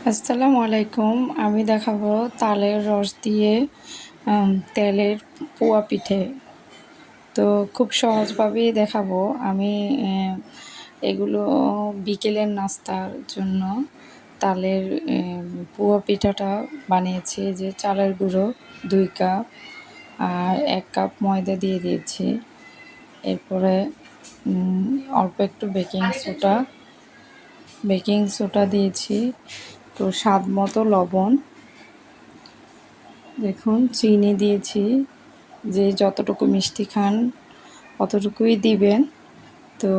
আসসালামু আলাইকুম। আমি দেখাবো তালের রস দিয়ে তেলের পুয়া পিঠে। তো খুব সহজভাবেই দেখাবো আমি। এগুলো বিকেলের নাস্তার জন্য তালের পুয়া পিঠাটা বানিয়েছি। যে চালের গুঁড়ো 2 কাপ আর 1 কাপ ময়দা দিয়ে দিয়েছি। এরপরে অল্প একটু বেকিং সোডা দিয়েছি, তো স্বাদ মতো লবণ, দেখুন চিনি দিয়েছি। যে যতটুকু মিষ্টি খান অতটুকুই দিবেন। তো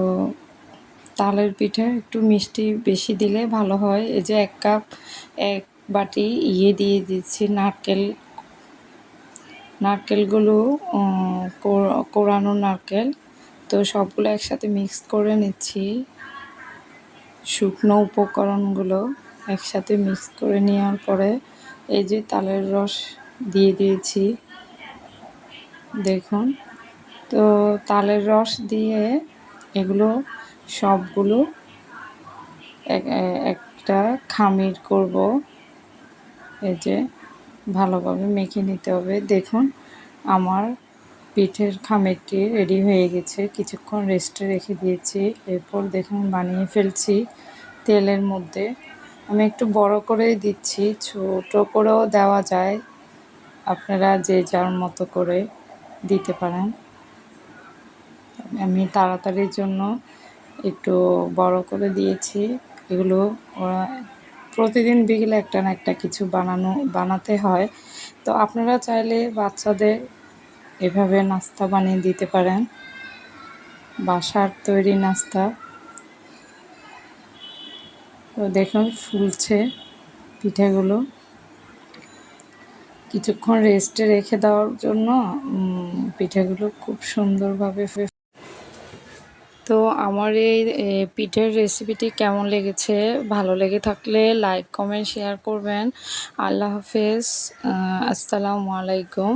তালের পিঠে একটু মিষ্টি বেশি দিলে ভালো হয়। এই যে 1 কাপ 1 বাটি দিয়ে দিচ্ছি নারকেলগুলো, কোরানো নারকেল। তো সবগুলো একসাথে মিক্স করে নিচ্ছি। শুকনো উপকরণগুলো একসাথে মিক্স করে নেওয়ার পরে এই যে তালের রস দিয়ে দিয়েছি, দেখুন। তো তালের রস দিয়ে এগুলো সবগুলো একটা খামির করব। এই যে ভালোভাবে মেখে নিতে হবে। দেখুন আমার পিঠের খামিরটি রেডি হয়ে গেছে। কিছুক্ষণ রেস্টে রেখে দিয়েছি। এরপর দেখুন বানিয়ে ফেলছি তেলের মধ্যে। আমি একটু বড় করেই দিচ্ছি, ছোট করেও দেওয়া যায়, আপনারা যে যার মতো করে দিতে পারেন। আমি তাড়াতাড়ির জন্য একটু বড় করে দিয়েছি। এগুলো ওরা প্রতিদিন বিকেলে একটা না একটা কিছু বানাতে হয়। তো আপনারা চাইলে বাচ্চাদের এভাবে নাস্তা বানিয়ে দিতে পারেন, বাসার তৈরি নাস্তা। তো দেখুন ফুলছে পিঠেগুলো। কিছুক্ষণ রেস্টে রেখে দেওয়ার জন্য পিঠেগুলো খুব সুন্দরভাবে। তো আমার এই পিঠের রেসিপিটি কেমন লেগেছে? ভালো লেগে থাকলে লাইক, কমেন্ট, শেয়ার করবেন। আল্লাহ হাফেজ। আসসালামু আলাইকুম।